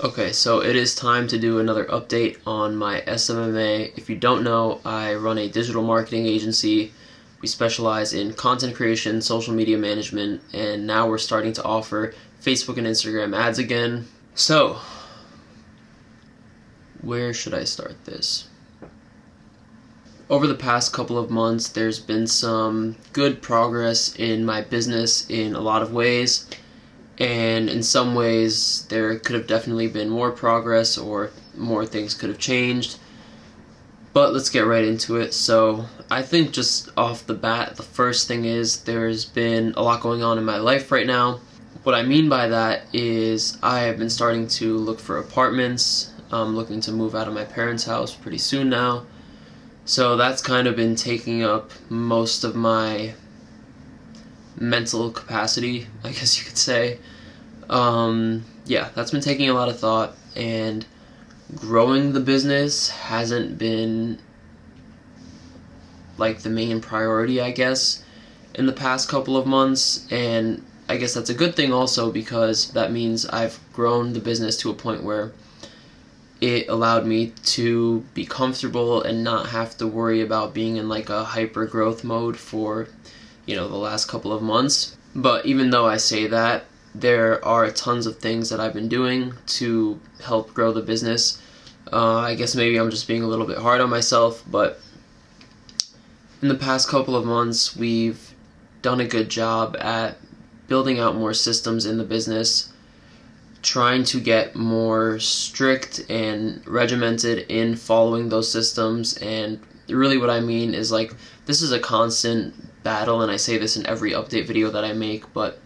Okay, so it is time to do another update on my SMMA. If you don't know, I run a digital marketing agency. We specialize in content creation, social media management, and now we're starting to offer Facebook and Instagram ads again. So, where should I start this? Over the past couple of months, there's been some good progress in my business in a lot of ways. And in some ways, there could have definitely been more progress or more things could have changed. But let's get right into it. So I think just off the bat, the first thing is there's been a lot going on in my life right now. What I mean by that is I have been starting to look for apartments. I'm looking to move out of my parents' house pretty soon now. So that's kind of been taking up most of my mental capacity, I guess you could say. Yeah, that's been taking a lot of thought, and growing the business hasn't been like the main priority, I guess, in the past couple of months. And I guess that's a good thing also, because that means I've grown the business to a point where it allowed me to be comfortable and not have to worry about being in like a hyper growth mode for the last couple of months. But even though I say that, there are tons of things that I've been doing to help grow the business. I guess maybe I'm just being a little bit hard on myself, but in the past couple of months, we've done a good job at building out more systems in the business, trying to get more strict and regimented in following those systems. And really what I mean is, like, this is a constant battle, and I say this in every update video that I make, but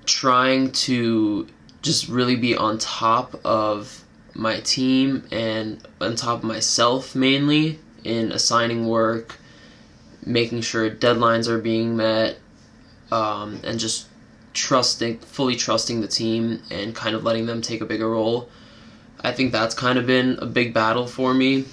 trying to just really be on top of my team and on top of myself, mainly in assigning work, making sure deadlines are being met, and just fully trusting the team and kind of letting them take a bigger role. I think that's kind of been a big battle for me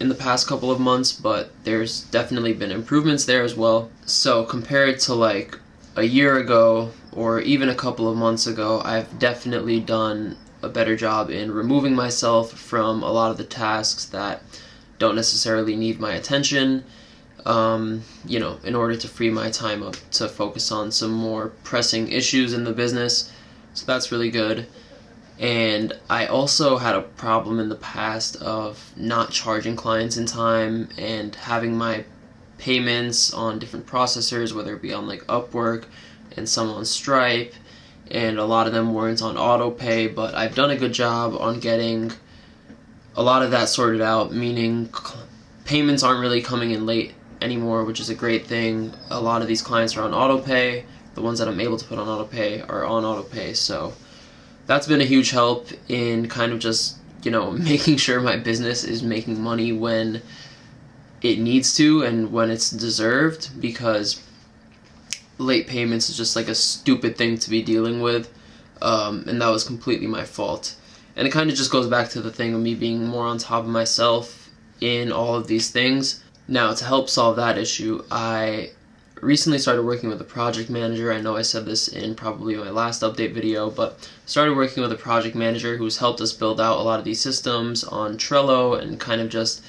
in the past couple of months, but there's definitely been improvements there as well. So compared to like a year ago or even a couple of months ago, I've definitely done a better job in removing myself from a lot of the tasks that don't necessarily need my attention, in order to free my time up to focus on some more pressing issues in the business. So that's really good. And I also had a problem in the past of not charging clients in time and having my payments on different processors, whether it be on like Upwork and some on Stripe, and a lot of them weren't on auto pay. But I've done a good job on getting a lot of that sorted out, meaning payments aren't really coming in late anymore, which is a great thing. A lot of these clients are on auto pay. The ones that I'm able to put on auto pay are on auto pay. So that's been a huge help in kind of just, making sure my business is making money when it needs to and when it's deserved, because late payments is just like a stupid thing to be dealing with, and that was completely my fault. And it kind of just goes back to the thing of me being more on top of myself in all of these things. Now, to help solve that issue, I recently started working with a project manager. I know I said this in probably my last update video, but started working with a project manager who's helped us build out a lot of these systems on Trello, and kind of just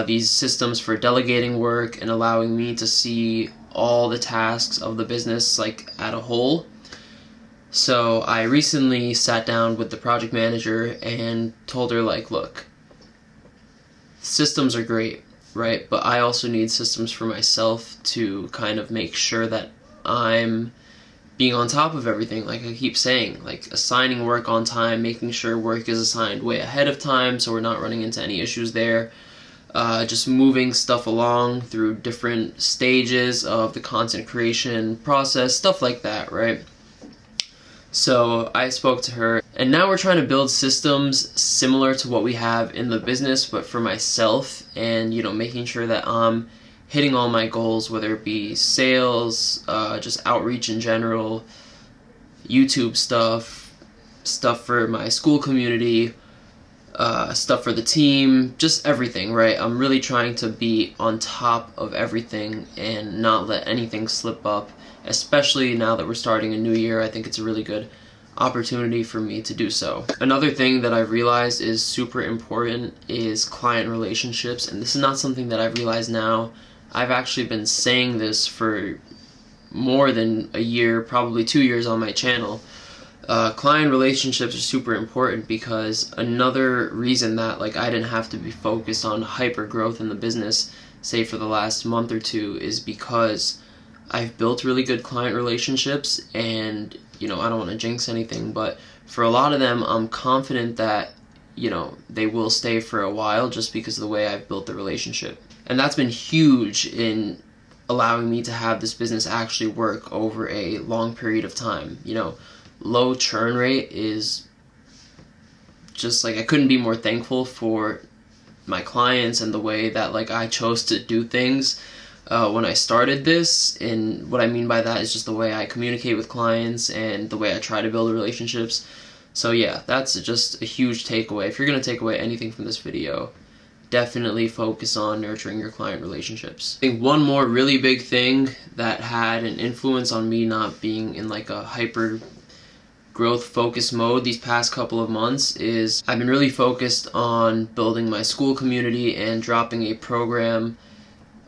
these systems for delegating work and allowing me to see all the tasks of the business like at a whole. So I recently sat down with the project manager and told her, like, look, systems are great, right? But I also need systems for myself to kind of make sure that I'm being on top of everything. Like I keep saying, like assigning work on time, making sure work is assigned way ahead of time so we're not running into any issues there. Just moving stuff along through different stages of the content creation process, stuff like that, right? So I spoke to her, and now we're trying to build systems similar to what we have in the business, but for myself, and making sure that I'm hitting all my goals, whether it be sales, just outreach in general, YouTube stuff for my school community, stuff for the team, just everything, right? I'm really trying to be on top of everything and not let anything slip up, especially now that we're starting a new year. I think it's a really good opportunity for me to do so. Another thing that I've realized is super important is client relationships, and this is not something that I've realized now. I've actually been saying this for more than a year, probably 2 years on my channel. Client relationships are super important because another reason that I didn't have to be focused on hyper growth in the business, say for the last month or two, is because I've built really good client relationships, and I don't want to jinx anything, but for a lot of them I'm confident that they will stay for a while just because of the way I've built the relationship. And that's been huge in allowing me to have this business actually work over a long period of time. Low churn rate is just I couldn't be more thankful for my clients and the way that I chose to do things when I started this. And what I mean by that is just the way I communicate with clients and the way I try to build relationships. So yeah, that's just a huge takeaway. If you're going to take away anything from this video, definitely focus on nurturing your client relationships. I think one more really big thing that had an influence on me not being in a hyper growth focused mode these past couple of months is I've been really focused on building my school community and dropping a program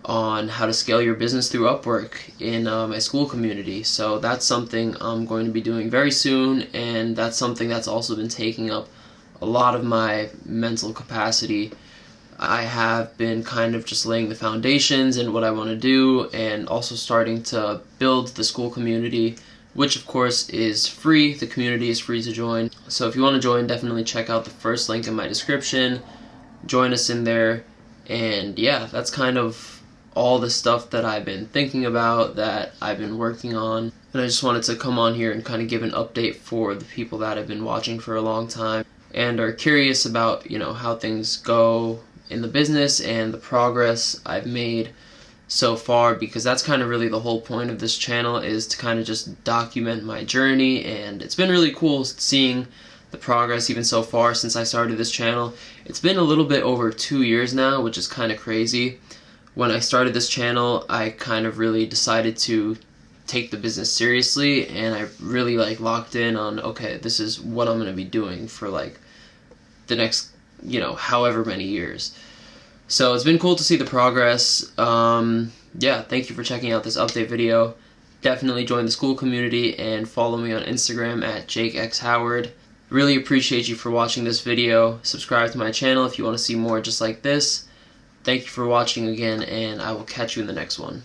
on how to scale your business through Upwork in my school community. So that's something I'm going to be doing very soon, and that's something that's also been taking up a lot of my mental capacity. I have been kind of just laying the foundations and what I want to do, and also starting to build the school community, which of course is free. The community is free to join. So if you want to join, definitely check out the first link in my description. Join us in there. And yeah, that's kind of all the stuff that I've been thinking about, that I've been working on. And I just wanted to come on here and kind of give an update for the people that have been watching for a long time and are curious about, how things go in the business and the progress I've made so far, because that's kind of really the whole point of this channel, is to kind of just document my journey. And it's been really cool seeing the progress even so far since I started this channel. It's been a little bit over 2 years now, which is kind of crazy. When I started this channel, I kind of really decided to take the business seriously, and I really locked in on, okay, this is what I'm going to be doing for the next however many years. So it's been cool to see the progress. Yeah, thank you for checking out this update video. Definitely join the school community and follow me on Instagram at JakeXHoward. Really appreciate you for watching this video. Subscribe to my channel if you want to see more just like this. Thank you for watching again, and I will catch you in the next one.